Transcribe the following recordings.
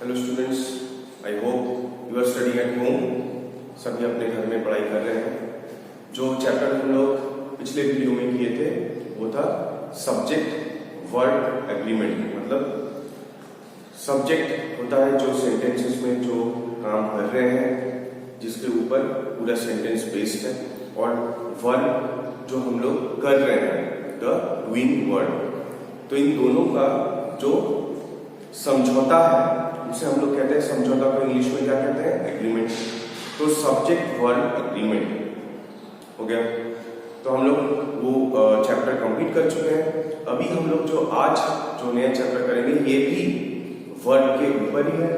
Hello students, I hope you are studying at home. सभी अपने घर में पढ़ाई कर रहे हैं। जो चैप्टर हम लोग पिछले वीडियो में किए थे वो था सब्जेक्ट वर्ड एग्रीमेंट। मतलब सब्जेक्ट होता है जो सेंटेंसेस में जो काम कर रहे हैं, जिसके ऊपर पूरा सेंटेंस बेस्ड है, और वर्ड जो हम लोग कर रहे हैं, द डूइंग वर्ड। तो इन दोनों का जो समझौता है उसे हम लोग कहते हैं, समझौता को इंग्लिश में क्या कहते हैं? एग्रीमेंट। तो सब्जेक्ट वर्ड एग्रीमेंट हो गया। तो हम लोग वो चैप्टर कंप्लीट कर चुके हैं। अभी हम लोग जो आज जो नया चैप्टर करेंगे ये भी वर्ड के ऊपर ही है,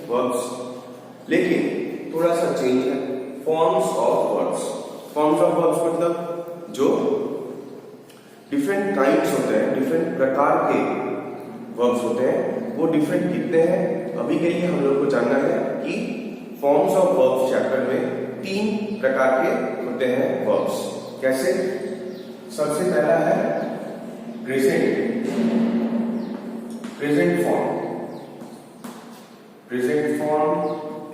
वर्ब्स, लेकिन थोड़ा सा चेंज है। Forms of words. Forms of words मतलब जो डिफरेंट काइंड्स होते हैं, डिफरेंट प्रकार के वर्ब्स होते हैं, वो डिफरेंट कितने हैं अभी के लिए हम लोग को जानना है कि फॉर्म्स ऑफ वर्ब्स चैप्टर में 3 प्रकार के होते हैं वर्ब्स। कैसे? सबसे पहला है present, present form, present form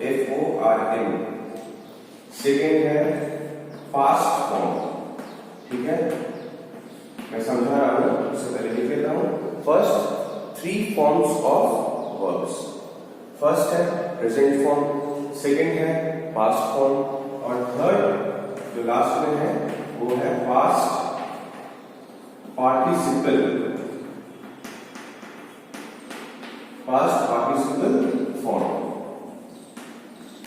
FORM। Second है पास्ट फॉर्म। ठीक है, मैं समझा रहा हूं, उससे पहले लिख लेता हूं। First 3 forms of verbs. First है प्रेजेंट फॉर्म, सेकेंड है पास्ट फॉर्म, और थर्ड जो लास्ट में है वो है past participle, past participle form.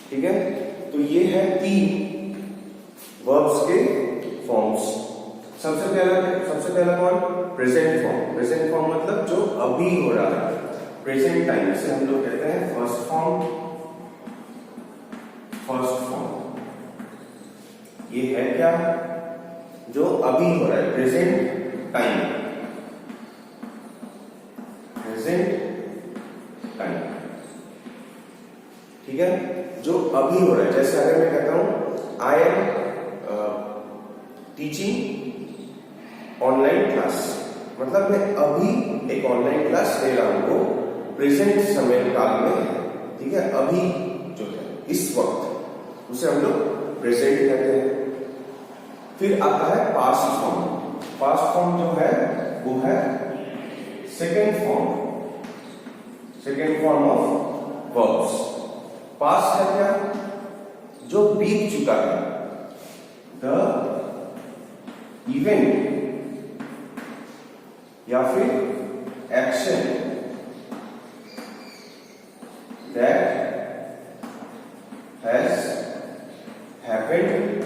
ठीक है, तो ये है 3 वर्ब्स के फॉर्म्स। सबसे पहला कौन? Present form. प्रेजेंट फॉर्म मतलब जो अभी हो रहा है, प्रेजेंट टाइम से हम लोग कहते हैं फर्स्ट फॉर्म। फर्स्ट फॉर्म ये है क्या? जो अभी हो रहा है, प्रेजेंट टाइम, प्रेजेंट टाइम। ठीक है, जो अभी हो रहा है। जैसे अगर मैं कहता हूं I am teaching online class, मतलब मैं अभी एक ऑनलाइन क्लास ले रहा हूं, वो प्रेजेंट समय काल में है। ठीक है, अभी जो है इस वक्त, उसे हम लोग प्रेजेंट कहते हैं। फिर आता है पास्ट फॉर्म। पास्ट फॉर्म जो है वो है second form, second form of verbs. Past है क्या? जो बीत चुका है, द इवेंट या फिर action that has happened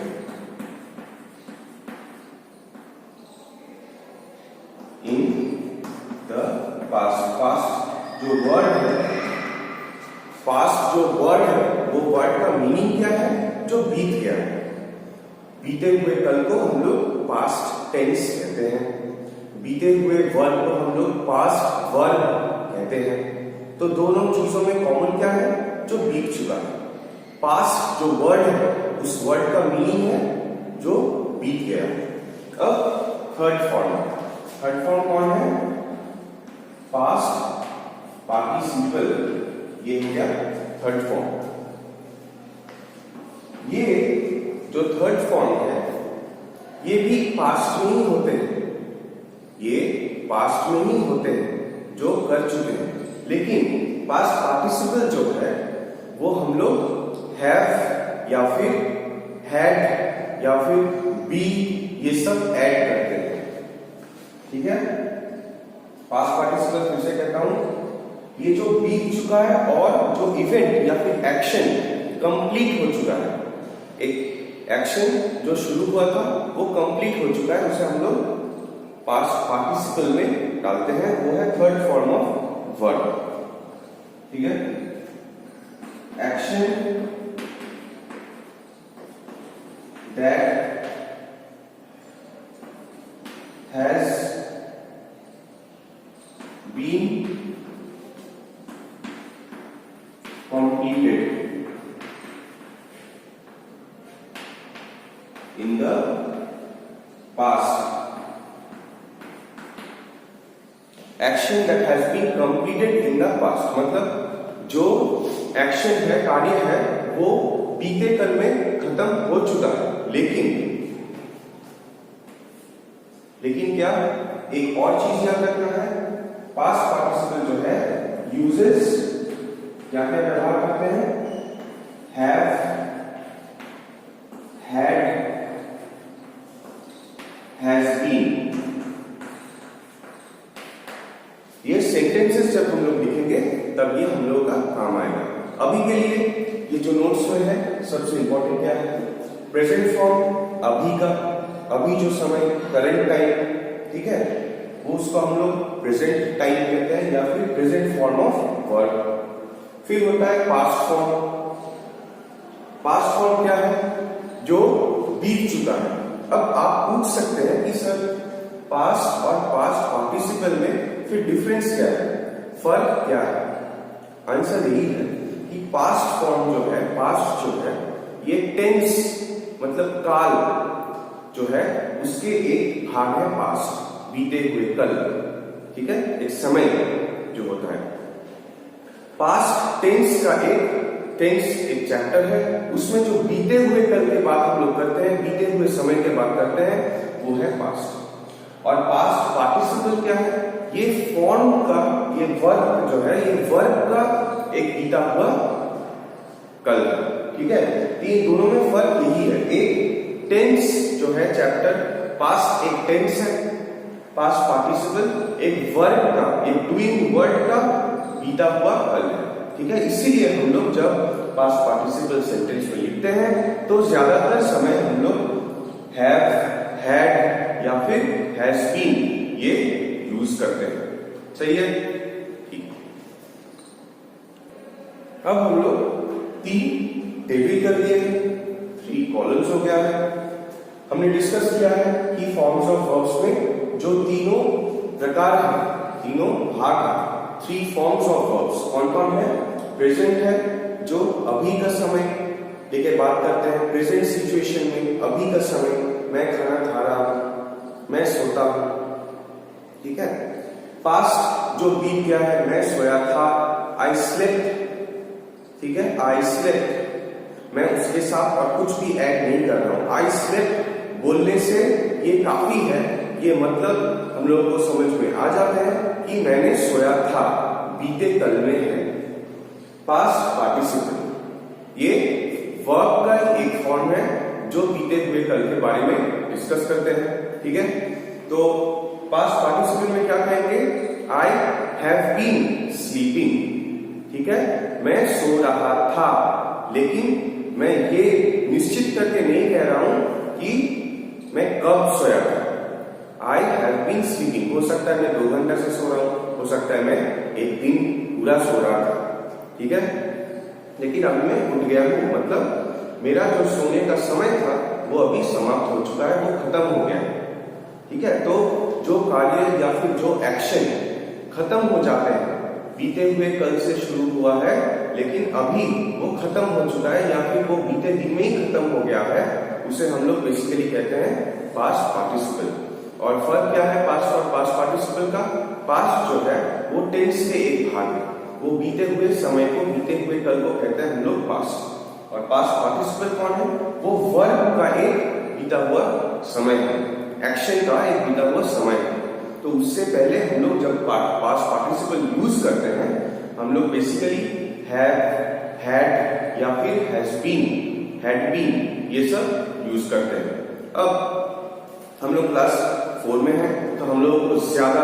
in the past। Past जो वर्ड है, पास्ट जो वर्ड है, वो वर्ड का मीनिंग क्या है? जो बीत गया है। बीते हुए कल को हम लोग पास्ट टेंस कहते हैं, बीते हुए वर्ड को हम लोग पास्ट वर्ब कहते हैं। तो दोनों चीजों में कॉमन क्या है? जो बीत चुका है। पास्ट जो वर्ड है, उस वर्ड का मीनिंग है जो बीत गया। अब थर्ड फॉर्म, थर्ड फॉर्म कौन है? Past participle. ये हो गया थर्ड फॉर्म। ये जो थर्ड फॉर्म है ये भी पास्ट में ही होते हैं, ये पास्ट में ही होते हैं जो कर चुके हैं। लेकिन पास्ट पार्टिसिपल जो है वो हम लोग हैव या फिर हैड या फिर बी ये सब ऐड करते हैं। ठीक है, पास्ट पार्टिसिपल फिर से कहता हूं, ये जो बीत चुका है और जो इवेंट या फिर एक्शन कंप्लीट हो चुका है। एक एक्शन जो शुरू हुआ था वो कंप्लीट हो चुका है, उसे हम लोग पास्ट पार्टिसिपल में डालते हैं। वो है थर्ड फॉर्म ऑफ वर्ड। ठीक है, action that has been completed in the past। Action that has been completed in the past मतलब जो एक्शन है, कार्य है, वो बीते कल में खत्म हो चुका है, लेकिन क्या एक और चीज याद रखना है, पास्ट पार्टिसिपल जो है यूजेस क्या क्या व्यवहार करते हैं, हैव, हैड, हैज बीन। ये सेंटेंसेस जब हम लोग लिखेंगे तब ये हम लोग का काम आएगा। अभी के लिए ये जो नोट्स में है सबसे इंपॉर्टेंट क्या है, प्रेजेंट फॉर्म, अभी का, अभी जो समय, करंट टाइम, ठीक है, वो उसको हम लोग प्रेजेंट टाइम कहते हैं या फिर प्रेजेंट फॉर्म ऑफ वर्ब। फिर होता है पास्ट फॉर्म। पास्ट फॉर्म क्या है, जो बीत चुका है। अब आप पूछ सकते हैं कि सर पास्ट और पास्ट पार्टिसिपल में फिर डिफरेंस क्या है, फर्क क्या है? आंसर यही है कि पास्ट फॉर्म जो है, पास्ट जो है, ये टेंस मतलब काल जो है उसके एक भाग है पास्ट, बीते हुए कल, ठीक है, एक समय जो होता है। पास्ट टेंस का एक चैप्टर है, उसमें जो बीते हुए कल के बात हम लोग करते हैं, बीते हुए समय के बात करते हैं, वो है पास्ट। और पास्ट पार्टिसिपल क्या है, ये फॉर्म का, ये वर्ब जो है, ये वर्ब का एक बीता हुआ कल, ठीक है। ये दोनों में फर्क यही है, एक टेंस जो है चैप्टर, पास्ट एक टेंस है, पास्ट पार्टिसिपल एक वर्ब का, एक डूइंग वर्ड का बीता हुआ कल है, ठीक है। इसीलिए हम लोग जब पास्ट पार्टिसिपल सेंटेंस में लिखते हैं तो ज्यादातर समय हम लोग हैव, हैड या फिर हैज बीन ये यूज करते हैं, सही है, ठीक। अब हम लोग 3 टेबल कर लिए, 3 कॉलम्स हो गया है। हमने डिस्कस किया है कि फॉर्म्स ऑफ वर्ब्स में जो तीनों प्रकार हैं, तीनों भाग हैं, 3 फॉर्म्स ऑफ वर्ब्स कौन कौन है, प्रेजेंट है जो अभी का समय लेके बात करते हैं, प्रेजेंट सिचुएशन में अभी का समय, मैं खाना खा रहा हूं, मैं सोता हूं, ठीक है। पास्ट जो बीत गया है, मैं सोया था, आई स्लेप्ट, ठीक है, आई स्लेप्ट, मैं उसके साथ और कुछ भी ऐड नहीं कर रहा हूं। आई स्लेप्ट बोलने से ये काफी है, ये मतलब हम लोगों को समझ में आ जाता है कि मैंने सोया था, बीते कल में है। पास्ट पार्टिसिपल ये वर्ब का एक फॉर्म है जो बीते हुए कल के बारे में डिस्कस करते हैं, ठीक है। तो पास्ट पार्टिसिपल में क्या कहेंगे, आई हैव बीन स्लीपिंग, ठीक है, मैं सो रहा था, लेकिन मैं ये निश्चित करके नहीं कह रहा हूं कि मैं कब सोया था। आई हैव बीन स्लीपिंग, हो सकता है मैं 2 घंटे से सो रहा हूं, हो सकता है मैं एक दिन पूरा सो रहा था, ठीक है, लेकिन अभी मैं उठ गया हूं, मतलब मेरा जो सोने का समय था वो अभी समाप्त हो चुका है, वो खत्म हो गया है, ठीक है। तो जो कार्य या फिर जो एक्शन खत्म हो जाते हैं, बीते हुए कल से शुरू हुआ है लेकिन अभी वो खत्म हो चुका है या फिर वो बीते दिन में ही खत्म हो गया है, उसे हम लोग बेसिकली कहते हैं पास्ट पार्टिसिपल। और फर्क क्या है पास्ट और पास्ट पार्टिसिपल का, पास्ट जो है वो टेंस के एक भाग है, वो बीते हुए समय को, बीते हुए कल को कहते हैं हम लोग पास्ट। और पास्ट पार्टिसिपल कौन है, वो वर्ब का एक बीता हुआ समय है, एक्शन का एक बीता हुआ समय है। तो उससे पहले हम लोग जब पास्ट पार्टिसिपल यूज करते हैं, हम लोग बेसिकली हैव, हैड या फिर हैज बीन, हैड बीन ये सब यूज करते हैं। अब हम लोग क्लास 4 में हैं, तो हम लोग को ज्यादा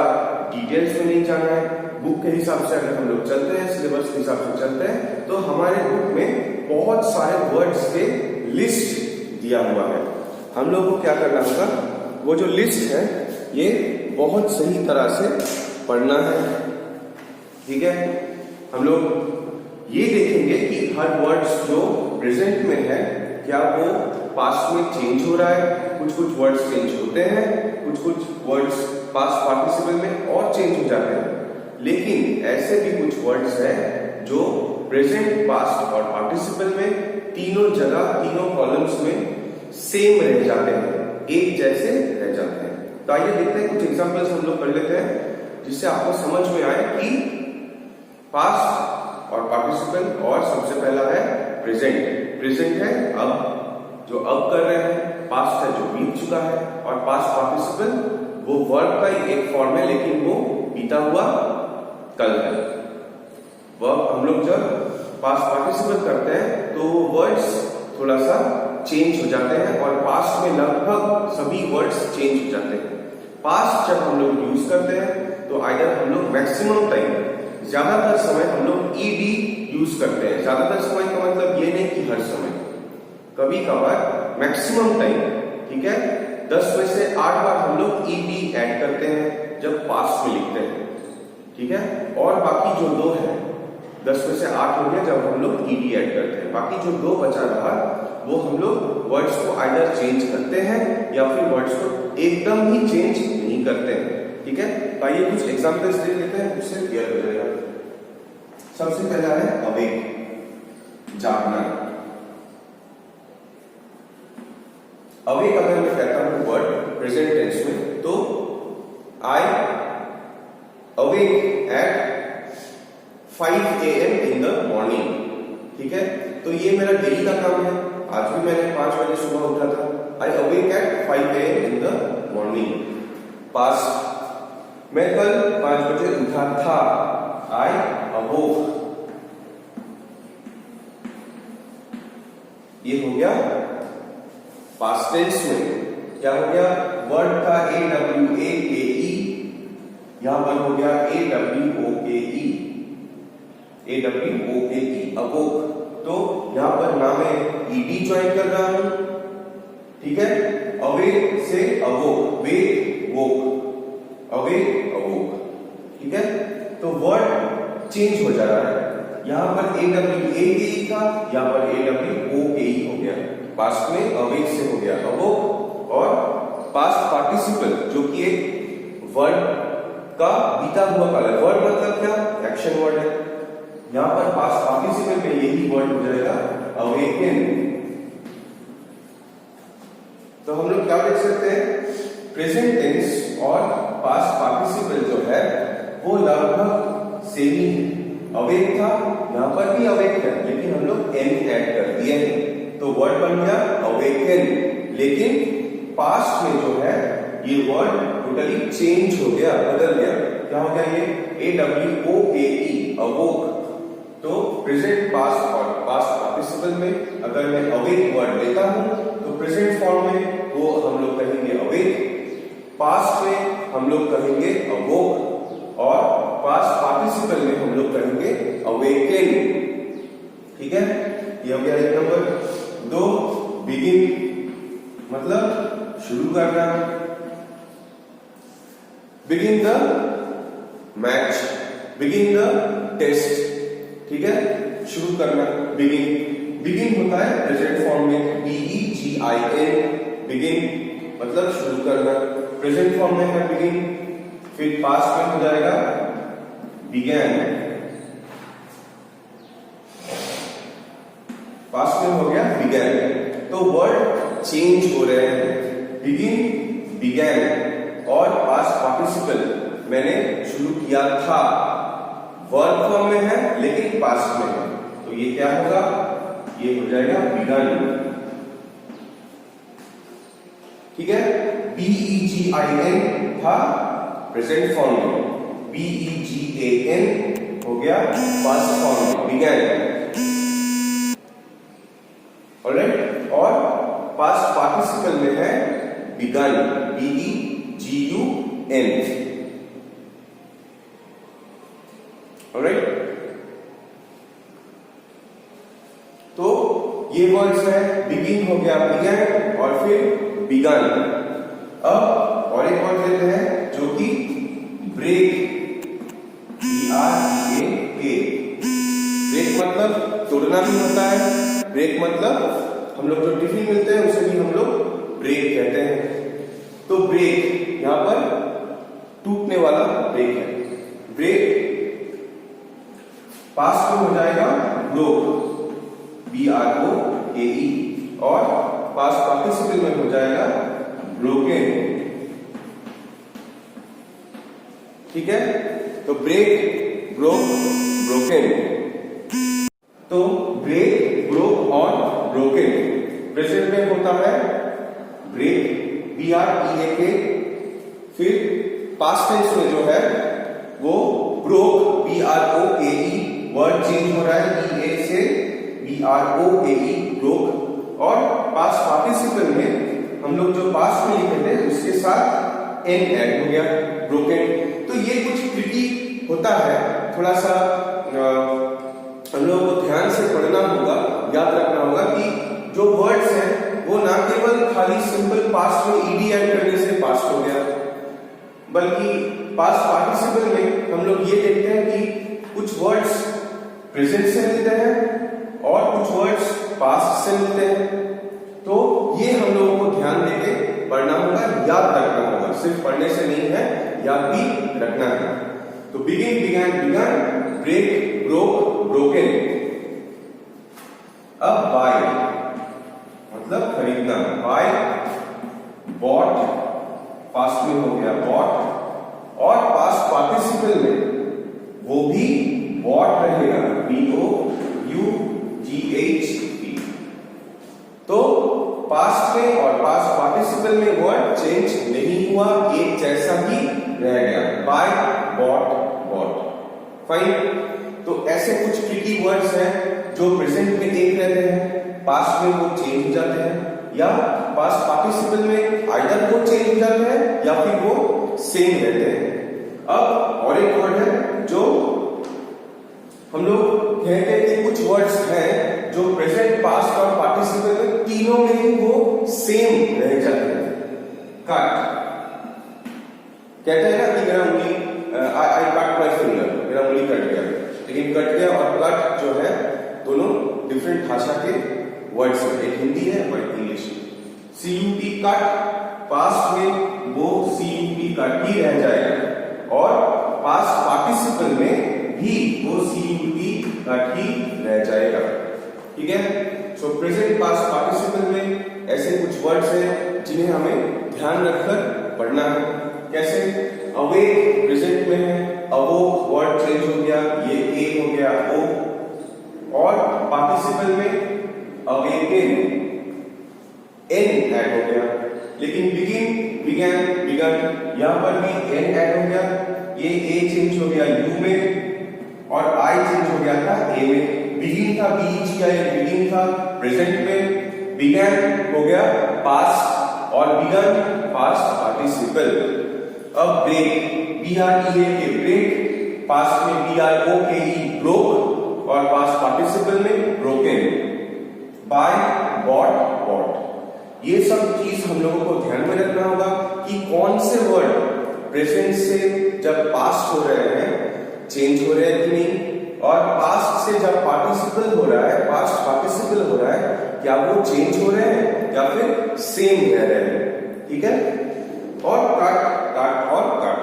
डिटेल्स में नहीं जाना है। बुक के हिसाब से अगर हम लोग चलते हैं, सिलेबस के हिसाब से चलते हैं, तो हमारे बुक में बहुत सारे वर्ड्स के लिस्ट दिया हुआ है। हम लोग को क्या करना होगा, वो जो लिस्ट है ये बहुत सही तरह से पढ़ना है, ठीक है। हम लोग ये देखेंगे कि हर वर्ड्स जो प्रेजेंट में है क्या वो पास्ट में चेंज हो रहा है, कुछ कुछ वर्ड्स चेंज होते हैं, कुछ कुछ वर्ड्स पास्ट पार्टिसिपल में और चेंज हो जाते हैं, लेकिन ऐसे भी कुछ वर्ड्स हैं जो प्रेजेंट, पास्ट और पार्टिसिपल में तीनों जगह, तीनों कॉलम्स में सेम रह जाते हैं, एक जैसे रह जाते हैं। तो आइए देखते हैं, कुछ एग्जांपल्स हम लोग कर लेते हैं जिससे आपको समझ में आए कि पास्ट और पार्टिसिपल, और सबसे पहला है प्रेजेंट। प्रेजेंट है अब, जो अब कर रहे हैं, पास्ट है जो बीत चुका है, और पास्ट पार्टिसिपल वो वर्ब का ही एक फॉर्म है लेकिन वो बीता हुआ कल है। वर्ब हम लोग जब पास्ट पार्टिसिपल करते हैं तो वो वर्ड्स थोड़ा सा चेंज हो जाते हैं, और पास्ट में लगभग सभी वर्ड्स चेंज हो जाते हैं। पास्ट जब हम लोग यूज करते हैं तो आइदर हम लोग मैक्सिमम टाइम, ज्यादातर समय हम लोग ईडी यूज करते हैं। ज्यादातर समय का मतलब ये नहीं कि हर समय, कभी कभार मैक्सिमम टाइम, ठीक है, 10 में से 8 बार हम लोग ईडी ऐड करते हैं जब पास्ट में लिखते हैं, ठीक है। और बाकी जो 2 है, 10 में से 8 हो गया जब हम लोग ईडी ऐड करते हैं, बाकी जो 2 बचा रहा वो हम लोग वर्ड्स को आइदर चेंज करते हैं या फिर वर्ड्स को एकदम ही चेंज नहीं करते हैं, ठीक है। तो आइए कुछ एग्जांपल्स देख लेते हैं, उससे क्लियर हो जाएगा। सबसे पहला है अवेक, जागना। अवेक अगर मैं कहता हूं वर्ड प्रेजेंट टेंस में, तो I awake at 5 AM in the morning, ठीक है। तो ये मेरा डेली का काम है। आज भी मैंने 5 बजे सुबह उठा था। I awake at 5 AM in the morning. Past, मैं कल 5 बजे उठा था। आई अवोक। ये हो गया पास्ट टेंस में। क्या हो गया, वर्ड था AWAKE, यहां पर हो गया AWOKE, अवोक। तो यहां पर ना मैं ईडी ज्वाइन कर रहा हूं, ठीक है। अवेक से अवोक, वेक वोक, अवेक अवोक, ठीक है। तो वर्ड चेंज हो जा रहा है। यहां पर AWAKE था, यहां पर AWOKE हो गया। पास्ट में अवेक से हो गया अवोक, और पास्ट पार्टिसिपल जो कि एक वर्ड का बीता हुआ काल है। वर्ड मतलब क्या, एक्शन वर्ड है। यहां पर पास्ट पार्टिसिपल में यही वर्ड हो जाएगा अवेकन। तो हम लोग क्या देख सकते हैं, प्रेजेंट टेंस और पास्ट पार्टिसिपल जो है वो लगभग सेम ही है। अवेक था, यहां पर भी अवेक है, लेकिन हम लोग एन ऐड कर दिए हैं तो वर्ड बन गया अवेकन। लेकिन पास्ट में जो है ये वर्ड टोटली चेंज हो गया, बदल गया। क्या हो गया, ये AWOKE, अवोक। तो प्रेजेंट, पास्ट और पास्ट पार्टिसिपल में अगर मैं अवेक वर्ड लेता हूं तो प्रेजेंट फॉर्म में वो हम लोग कहेंगे अवेक, पास्ट में हम लोग कहेंगे अवोक, और पास्ट पार्टिसिपल में हम लोग कहेंगे अवेकन, ठीक है। ये हो गया 1 नंबर। 2, बिगिन मतलब शुरू करना। Begin the match, begin the test, ठीक है, शुरू करना। बिगिन, बिगिन होता है प्रेजेंट फॉर्म में BEGIN, बिगिन मतलब शुरू करना। प्रेजेंट फॉर्म में है बिगिन, फिर पास्ट में हो जाएगा बिगैन, पास्ट में हो गया बिगैन। तो वर्ड चेंज हो रहे हैं। बिगिन, बिगैन, और पास्ट पार्टिसिपल मैंने शुरू किया था, वर्ब फॉर्म में है लेकिन पास्ट में है, तो ये क्या होगा, ये हो जाएगा बिगन, ठीक है। BEGIN था प्रेजेंट फॉर्म में, BEGAN हो गया पास्ट फॉर्म में, बिगन, ऑलराइट। और पास्ट पार्टिसिपल में है बिगन, BEGUN, ऑलराइट। तो ये वर्ड्स है, बिगिन हो गया बिगन, और फिर बिगन। अब और एक वर्ड लेते हैं जो कि ब्रेक, BREAK। ब्रेक मतलब तोड़ना भी होता है, ब्रेक मतलब हम लोग जो टिफिन मिलते हैं उसे भी हम लोग ब्रेक कहते हैं। तो ब्रेक यहां पर टूटने वाला ब्रेक है। ब्रेक पास्ट में हो जाएगा ब्रोक, BROKE, और पास्ट पार्टिसिपल में हो जाएगा ब्रोकन, ठीक है। तो ब्रेक, ब्रोक, ब्रोकन, प्रेजेंट में होता है ब्रेक, BREAK। फिर पास्ट टेंस में जो है वो ब्रोक, BROKE। वर्ड चेंज हो रहा है EA से BROKE, ब्रोक। और पास्ट पार्टिसिपल में हम लोग जो पास्ट में लिखे थे उसके साथ N ऐड हो गया, ब्रोकन। तो ये कुछ ट्रिकी होता है, थोड़ा सा हम लोगों को ध्यान से पढ़ना होगा, याद रखना होगा कि जो वर्ड्स हैं वो ना केवल खाली सिंपल पास्ट में ed ऐड करने से पास्ट हो गया, बल्कि पास्ट पार्टिसिपल में हम लोग ये देखते हैं कि कुछ वर्ड्स प्रेजेंट से मिलते हैं और कुछ वर्ड्स पास्ट से मिलते हैं। तो ये हम लोगों को ध्यान देके पढ़ना होगा, याद रखना होगा, सिर्फ पढ़ने से नहीं है, याद भी रखना है। तो begin, began, begun, break, broke, broken. अब बाय मतलब खरीदना, बाय, बॉट, पास्ट में हो गया बॉट। और पास्ट पार्टिसिपल में वो भी बॉट रहेगा, BOUGHT। तो पास्ट में और पास्ट पार्टिसिपल में वर्ड चेंज नहीं हुआ, एक जैसा ही रह गया, बाय, बॉट, बॉट। फाइन। तो ऐसे कुछ ट्रिकी वर्ड्स हैं जो प्रेजेंट में एक रहते हैं, पास्ट में वो चेंज हो जाते हैं, या पास्ट पार्टिसिपल में आइदर वो चेंज हो जाते हैं या फिर वो सेम रहते हैं। अब और एक वर्ड है जो हम लोग कहते हैं कि कुछ वर्ड्स हैं जो प्रेजेंट, पास्ट और पार्टिसिपल में तीनों में ही वो सेम रह जाते हैं। कट, कहते हैं ना कि मेरा उंगली, आई कट माय फिंगर, मेरा उंगली कट गया। लेकिन कट गया और कट जो है दोनों डिफरेंट भाषा के वर्ड्स हैं, एक हिंदी है और एक इंग्लिश। CUT कट, पास्ट में वो CUT कट ही रह जाएगा और पास्ट पार्टिसिपल में भी वो CUT कट ही रह जाएगा। ठीक है। सो प्रेजेंट, पास्ट, पार्टिसिपल में ऐसे कुछ वर्ड्स हैं जिन्हें हमें ध्यान रखकर पढ़ना है। कैसे? अवेक प्रेजेंट में है, अवोक वर्ड चेंज हो गया, ये ए हो गया ओ। और पार्टिसिपल में अवेकन, एन ऐड हो गया। लेकिन बिगिन, बिगैन, बिगन, यहां पर भी एन ऐड हो गया, ये ए चेंज हो गया यू में और आई चेंज हो गया था ए में। बिगिन था BEGIN, बिगिन था प्रेजेंट में, बिगैन हो गया पास्ट और बिगन पास्ट पार्टिसिपल। अब ब्रेक, BREAK, ब्रेक, पास्ट में BROKE, ब्रोक और पास्ट पार्टिसिपल में ब्रोकन। Buy, bought, bought. ये सब चीज हम लोगों को ध्यान में रखना होगा कि कौन से वर्ड प्रेजेंट से जब पास्ट हो रहे हैं चेंज हो रहे हैं कि नहीं, और पास्ट से जब पार्टिसिपल हो रहा है, पास्ट पार्टिसिपल हो रहा है, क्या वो चेंज हो रहे हैं या फिर सेम रह रहे हैं। ठीक है। और कट, कट और कट,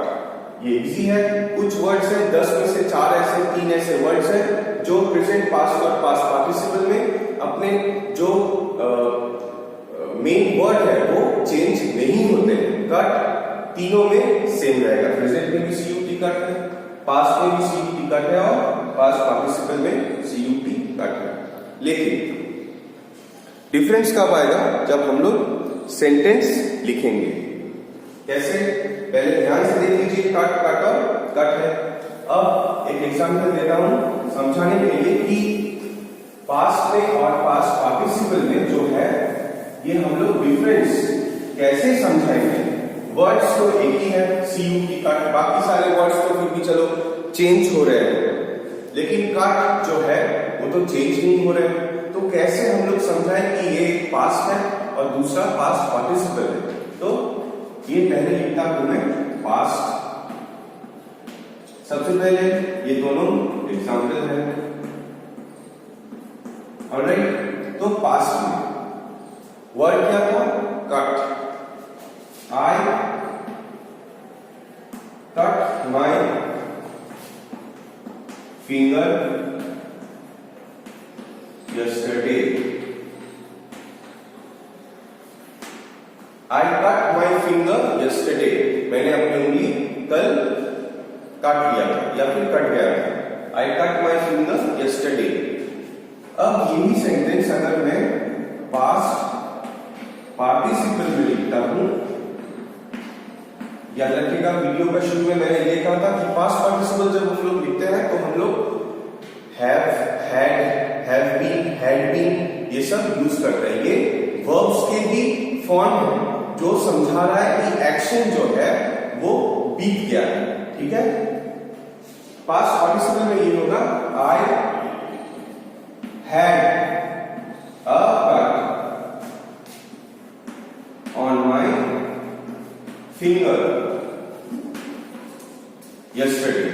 ये इजी है। कुछ वर्ड्स हैं, 10 में से 4 ऐसे, 3 ऐसे वर्ड्स हैं जो प्रेजेंट, पास्ट और पास्ट पार्टिसिपल में अपने जो मेन वर्ड है वो चेंज नहीं होते हैं। कट तीनों में सेम रहेगा, प्रेजेंट में भी CUT कट है, पास्ट में भी CUT कट है और पास्ट पार्टिसिपल में CUT कट है। लेकिन डिफरेंस कब आएगा? जब हम लोग सेंटेंस लिखेंगे। कैसे? पहले ध्यान से देख लीजिए, कट, कट और कट है। अब एक एग्जांपल देता हूं समझाने के लिए कि पास्ट में और पास्ट पार्टिसिपल में जो है ये हम लोग डिफरेंस कैसे समझाएंगे। वर्ड्स तो एक ही है, CUT कट, बाकी सारे वर्ड्स तो फिर भी चलो चेंज हो रहे हैं, लेकिन कट जो है वो तो चेंज नहीं हो रहे। तो कैसे हम लोग समझाएं कि ये पास्ट है और दूसरा पास्ट पार्टिसिपल है। तो ये पहले लिखता हूं मैं पास्ट। सबसे पहले ये दोनों एग्जाम्पल है। ऑलराइट, तो पास्ट में वर्ड क्या था? Cut. I cut my finger yesterday. I cut my finger yesterday. मैंने अपनी उंगली कल काट लिया या फिर कट गया था। I cut my finger yesterday. अब यही सेंटेंस अगर मैं पास्ट याद रखिएगा वीडियो का शुरू में मैंने ये कहा था कि पास्ट पार्टिसिपल जब हम लोग लिखते हैं तो हम लोग have, had, have been, had been ये सब यूज करते हैं। ये वर्ब्स के ही फॉर्म है जो समझा रहा है कि एक्शन जो है वो बीत गया है, ठीक है। पास्ट पार्टिसिपल में ये होगा I had a cut on my finger yesterday,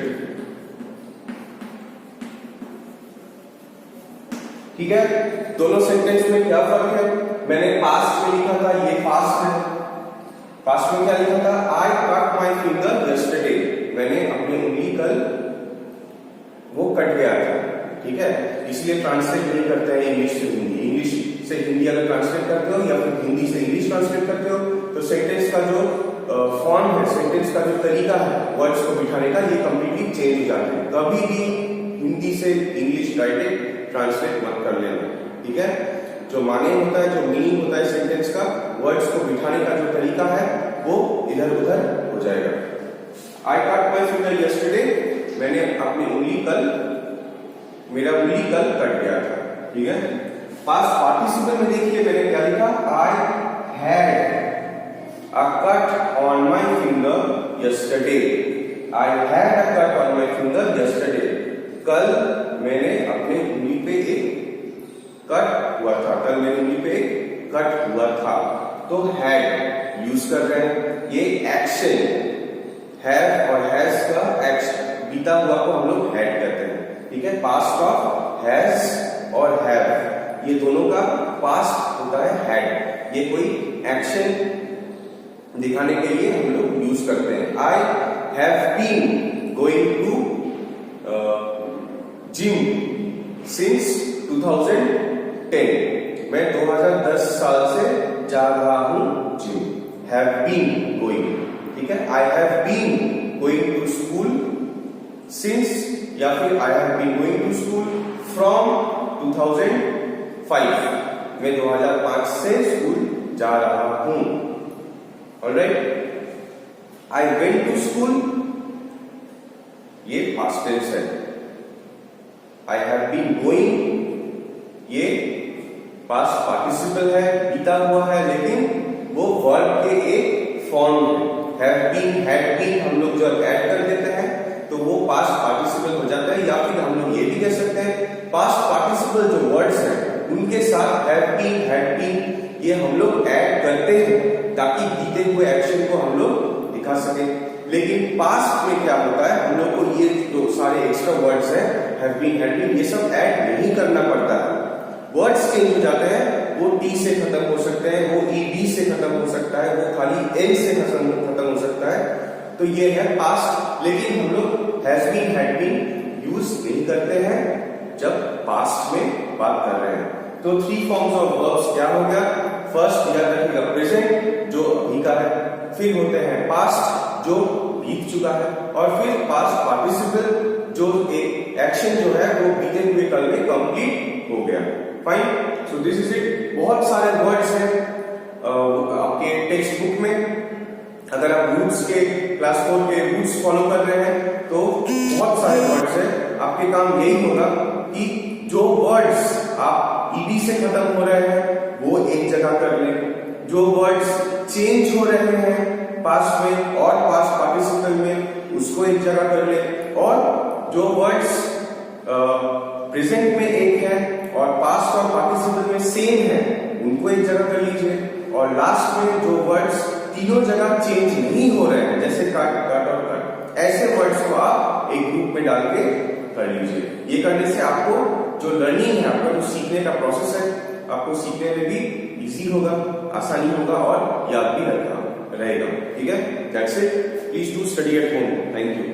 ठीक है। दोनों सेंटेंस में क्या फर्क है? मैंने पास्ट में लिखा था, ये पास्ट है। पास्ट में क्या लिखा था? I cut my finger yesterday, मैंने अपनी उंगली कल वो कट गया था, ठीक है। इसलिए ट्रांसलेट नहीं करते हैं इंग्लिश से हिंदी, इंग्लिश से हिंदी अगर ट्रांसलेट करते हो या फिर हिंदी से इंग्लिश ट्रांसलेट करते हो तो सेंटेंस का जो फॉर्म है, सेंटेंस का जो तरीका है वर्ड्स को बिठाने का, ये कंप्लीटली चेंज हो जाते हैं। कभी भी हिंदी से इंग्लिश डायरेक्ट ट्रांसलेट मत कर लेना, ठीक है। जो माने होता है, जो मीनिंग होता है सेंटेंस का, वर्ड्स को बिठाने का जो तरीका है वो इधर उधर हो जाएगा। I cut my finger yesterday, मैंने अपनी उंगली कल, मेरा उंगली कल कट गया था, ठीक है। पास्ट पार्टिसिपल में देखिए मैंने क्या लिखा? I had a cut on my finger yesterday. I had a cut on my finger yesterday. कल मैंने अपने उंगली पे एक कट हुआ था, कल मेरी उंगली पे एक कट हुआ था। तो हैड यूज कर रहे हैं, ये एक्शन हैव और हैज का एक्शन, बीता हुआ को हम लोग हैड कहते हैं, ठीक है। पास्ट ऑफ हैज और हैव, ये दोनों का पास्ट होता है हैड। ये कोई एक्शन दिखाने के लिए हम लोग यूज करते हैं। I have been going to gym since 2010, मैं 2010 साल से जा रहा हूं जिम। हैव बीन गोइंग, ठीक है। I have been going to school since, या फिर I have been going to school from 2005, मैं 2005 से स्कूल जा रहा हूं। Alright, I went to school, ये past tense है। I have been going, ये past participle है, बीता हुआ है, लेकिन वो verb के एक फॉर्म है। Have been, had been हम लोग जब ऐड कर देते हैं तो वो past participle हो जाता है। या फिर हम लोग ये भी कह सकते हैं past participle जो words हैं उनके साथ have been, had been ये हम लोग ऐड करते हैं ताकि बीते हुए एक्शन को हम लोग दिखा सके। लेकिन पास्ट में क्या होता है, हम लोग को ये जो सारे एक्स्ट्रा वर्ड्स हैं हैव बीन, हैड बीन, ये सब ऐड नहीं करना पड़ता है। वर्ड्स चेंज हो जाते हैं, वो टी से खत्म हो सकते हैं, वो ईडी से खत्म हो सकता है, वो खाली एन से खत्म हो सकता है। तो ये है पास्ट। लेकिन हम लोग has been, had been use नहीं करते हैं जब पास्ट में बात कर रहे हैं। तो थ्री फॉर्म्स ऑफ वर्ब्स क्या हो गया? फर्स्ट याद रखिएगा प्रेजेंट जो अभी का है, फिर होते हैं पास्ट जो बीत चुका है, और फिर पास्ट पार्टिसिपल जो एक एक्शन जो है वो बीते हुए कल में कंप्लीट हो गया। Fine, so this is it. बहुत सारे वर्ड्स हैं आपके टेक्स्ट बुक में। अगर आप रूट्स के क्लास 4 के रूट्स फॉलो कर रहे हैं तो बहुत सारे वर्ड्स हैं। आपके काम यही होगा कि जो वर्ड्स आप ईडी से खत्म हो रहे हैं वो एक जगह कर लें, जो वर्ड्स चेंज हो रहे हैं पास्ट में और पास्ट पार्टिसिपल में उसको एक जगह कर लें, और जो वर्ड्स प्रेजेंट में एक है और पास्ट और पार्टिसिपल में सेम है उनको एक जगह कर लीजिए, और लास्ट में जो वर्ड्स तीनों जगह चेंज नहीं हो रहे हैं जैसे कट, कट और कट, ऐसे वर्ड्स को आप एक ग्रुप में डाल के कर लीजिए। ये करने से आपको जो लर्निंग है, आपका जो सीखने का प्रोसेस है, आपको सीखने में भी इजी होगा, आसानी होगा और याद भी रहेगा। ठीक है, that's it. Please do study at home. Thank you.